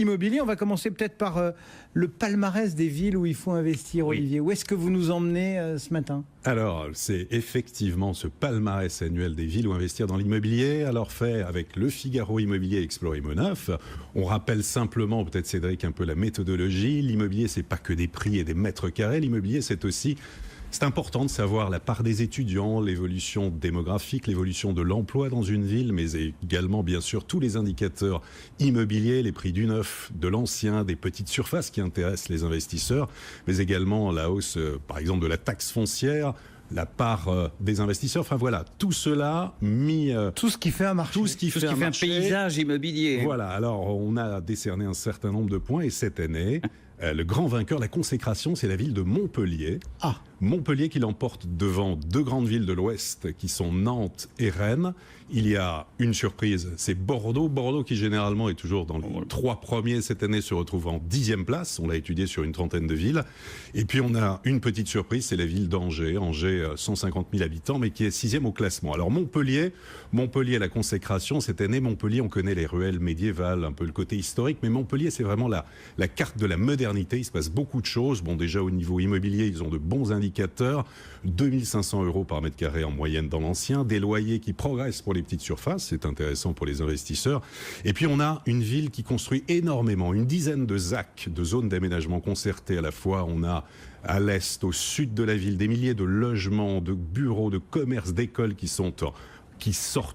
Immobilier, on va commencer peut-être par le palmarès des villes où il faut investir, Olivier. Où est-ce que vous nous emmenez ce matin? Alors, c'est effectivement ce palmarès annuel des villes où investir dans l'immobilier, alors fait avec le Figaro Immobilier Explorer Imo9. On rappelle simplement, peut-être Cédric, un peu la méthodologie. L'immobilier, c'est pas que des prix et des mètres carrés. L'immobilier, c'est important de savoir la part des étudiants, l'évolution démographique, l'évolution de l'emploi dans une ville, mais également, bien sûr, tous les indicateurs immobiliers, les prix du neuf, de l'ancien, des petites surfaces qui intéressent les investisseurs, mais également la hausse, par exemple, de la taxe foncière, la part des investisseurs. Enfin voilà, tout cela mis... tout ce qui fait un marché. Tout ce qui fait un paysage immobilier. Voilà, alors on a décerné un certain nombre de points et cette année... le grand vainqueur, la consécration, c'est la ville de Montpellier. Ah. Montpellier qui l'emporte devant deux grandes villes de l'Ouest qui sont Nantes et Rennes. Il y a une surprise, c'est Bordeaux. Bordeaux qui généralement est toujours dans les trois premiers cette année se retrouve en 10e place. On l'a étudié sur une trentaine de villes. Et puis on a une petite surprise, c'est la ville d'Angers. Angers, 150 000 habitants, mais qui est 6e au classement. Alors Montpellier, la consécration. Cette année, Montpellier, on connaît les ruelles médiévales, un peu le côté historique, mais Montpellier, c'est vraiment la carte de la modernité. Il se passe beaucoup de choses. Bon, déjà au niveau immobilier, ils ont de bons indicateurs. 2500 € par mètre carré en moyenne dans l'ancien. Des loyers qui progressent pour les petites surfaces. C'est intéressant pour les investisseurs. Et puis, on a une ville qui construit énormément. Une dizaine de ZAC, de zones d'aménagement concertées à la fois. On a à l'est, au sud de la ville, des milliers de logements, de bureaux, de commerces, d'écoles qui sortent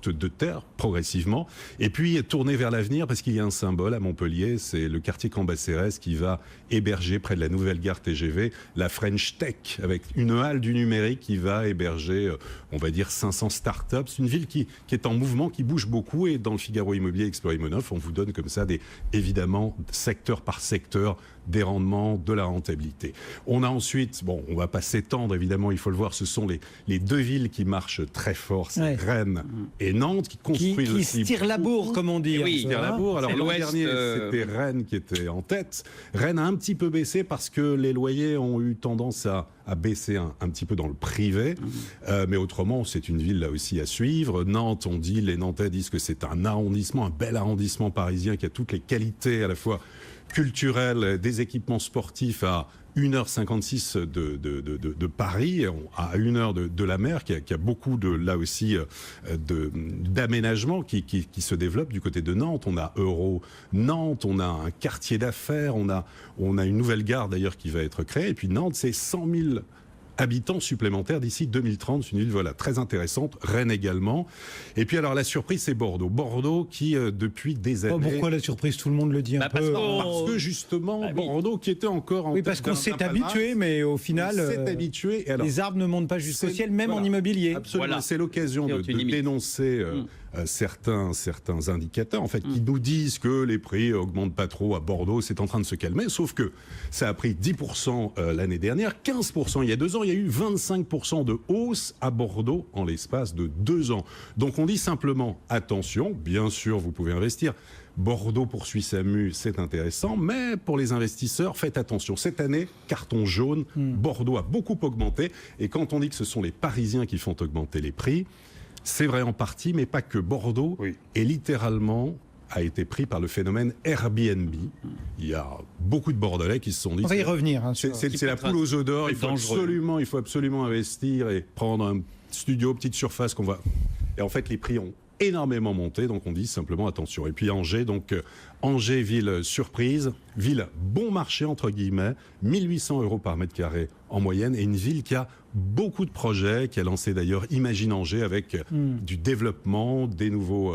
de terre progressivement, et puis tourner vers l'avenir parce qu'il y a un symbole à Montpellier, c'est le quartier Cambacérès qui va héberger près de la nouvelle gare TGV la French Tech avec une halle du numérique qui va héberger, on va dire 500 startups. C'est une ville qui est en mouvement, qui bouge beaucoup, et dans le Figaro Immobilier Explorer Imo9, on vous donne comme ça évidemment secteur par secteur des rendements, de la rentabilité. On a ensuite, bon, on va pas s'étendre évidemment, il faut le voir, ce sont les deux villes qui marchent très fort, c'est Rennes et Nantes qui construisent qui se tirent la bourre, comme on dit. Oui, la bourre. Alors l'an dernier, c'était Rennes qui était en tête. Rennes a un petit peu baissé parce que les loyers ont eu tendance à baisser un petit peu dans le privé. Mais autrement, c'est une ville là aussi à suivre. Nantes, les Nantais disent que c'est un arrondissement, un bel arrondissement parisien qui a toutes les qualités à la fois culturelles, des équipements sportifs à 1h56 de Paris, à 1 heure de la mer, qui a beaucoup là aussi d'aménagements qui se développent du côté de Nantes. On a Nantes, on a un quartier d'affaires, on a une nouvelle gare d'ailleurs qui va être créée. Et puis Nantes, c'est 100 000 habitants supplémentaires d'ici 2030. C'est une ville très intéressante. Rennes également. Et puis alors la surprise, c'est Bordeaux. Bordeaux qui depuis des années... Pourquoi la surprise? Tout le monde le dit un peu. Parce que justement, Bordeaux qui était encore en... Oui, parce qu'on s'est habitué, mais au final, les arbres ne montent pas jusqu'au ciel, même en immobilier. Absolument. Voilà. C'est l'occasion de dénoncer certains indicateurs, en fait, qui nous disent que les prix augmentent pas trop à Bordeaux. C'est en train de se calmer, sauf que ça a pris 10% l'année dernière, 15% il y a 2 ans. Il y a eu 25% de hausse à Bordeaux en l'espace de 2 ans. Donc on dit simplement, attention, bien sûr vous pouvez investir. Bordeaux poursuit sa mue, c'est intéressant, mais pour les investisseurs, faites attention. Cette année, carton jaune, Bordeaux a beaucoup augmenté. Et quand on dit que ce sont les Parisiens qui font augmenter les prix, c'est vrai en partie, mais pas que. Bordeaux est littéralement... a été pris par le phénomène Airbnb. Il y a beaucoup de Bordelais qui se sont dit... On va y revenir. C'est la poule aux œufs d'or. Il faut absolument investir et prendre un studio, petite surface qu'on va... Et en fait, les prix ont énormément monté, donc on dit simplement attention. Et puis Angers, Angers, ville surprise, ville bon marché entre guillemets, 1800 € par mètre carré en moyenne, et une ville qui a beaucoup de projets, qui a lancé d'ailleurs Imagine Angers avec du développement, des nouveaux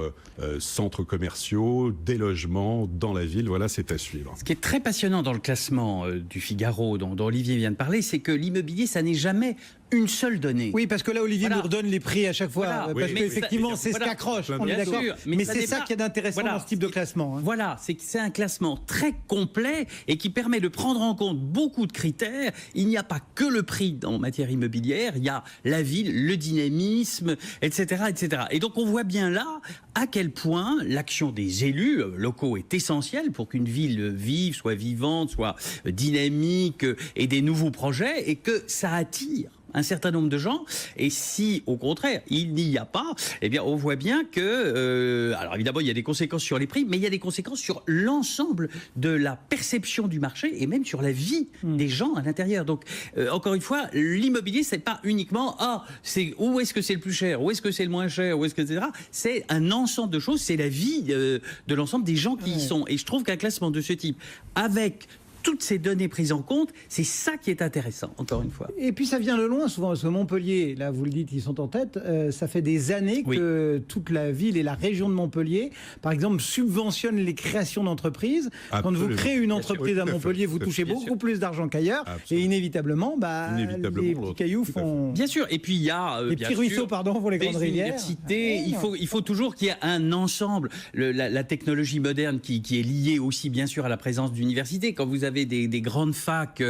centres commerciaux, des logements dans la ville. Voilà, c'est à suivre. Ce qui est très passionnant dans le classement du Figaro dont Olivier vient de parler, c'est que l'immobilier, ça n'est jamais une seule donnée. Oui, parce que là, Olivier nous redonne les prix à chaque fois. Voilà. Parce qu'effectivement, c'est ce qui accroche. On est d'accord. Mais c'est ça qui est intéressant dans ce type de classement. Voilà, c'est un classement très complet et qui permet de prendre en compte beaucoup de critères. Il n'y a pas que le prix en matière immobilière, il y a la ville, le dynamisme, etc., etc. Et donc on voit bien là à quel point l'action des élus locaux est essentielle pour qu'une ville vive, soit vivante, soit dynamique, et des nouveaux projets, et que ça attire un certain nombre de gens. Et si, au contraire, il n'y a pas, eh bien, on voit bien que, alors évidemment, il y a des conséquences sur les prix, mais il y a des conséquences sur l'ensemble de la perception du marché et même sur la vie des gens à l'intérieur. Donc, encore une fois, l'immobilier, c'est pas uniquement c'est où est-ce que c'est le plus cher, où est-ce que c'est le moins cher, où est-ce que etc. C'est un ensemble de choses, c'est la vie de l'ensemble des gens qui y sont. Et je trouve qu'un classement de ce type, avec toutes ces données prises en compte, c'est ça qui est intéressant, encore une fois. Et puis ça vient de loin souvent, parce que Montpellier, là vous le dites, ils sont en tête, ça fait des années que toute la ville et la région de Montpellier, par exemple, subventionnent les créations d'entreprises. Quand vous créez une entreprise à Montpellier, vous touchez beaucoup plus d'argent qu'ailleurs, et inévitablement, les petits cailloux font... Bien sûr, et puis il y a... les petits ruisseaux, pardon, pour les grandes rivières. Il faut toujours qu'il y ait un ensemble, la technologie moderne qui est liée aussi, bien sûr, à la présence d'universités. Quand vous avez des grandes facs,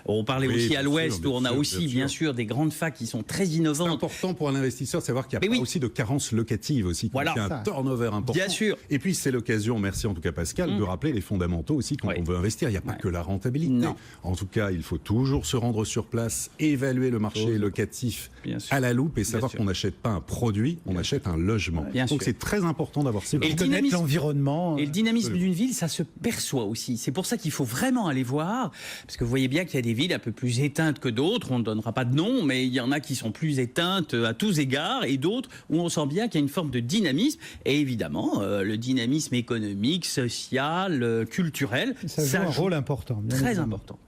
on parlait aussi à l'Ouest, où on a aussi bien sûr des grandes facs qui sont très innovantes. C'est important pour un investisseur de savoir qu'il n'y a pas aussi de carence locative aussi, qu'il y a un turnover important. Bien sûr. Et puis c'est l'occasion, merci en tout cas Pascal, de rappeler les fondamentaux aussi quand on veut investir. Il n'y a pas que la rentabilité. Non. En tout cas, il faut toujours se rendre sur place, évaluer le marché locatif à la loupe et savoir qu'on n'achète pas un produit, on achète un logement. Donc c'est très important d'avoir ces et connaître l'environnement. Et le dynamisme d'une ville, ça se perçoit aussi. C'est pour ça qu'il faut vraiment aller voir, parce que vous voyez bien qu'il y a des villes un peu plus éteintes que d'autres, on ne donnera pas de nom, mais il y en a qui sont plus éteintes à tous égards, et d'autres où on sent bien qu'il y a une forme de dynamisme, et évidemment, le dynamisme économique, social, culturel, ça joue un rôle important. Très important.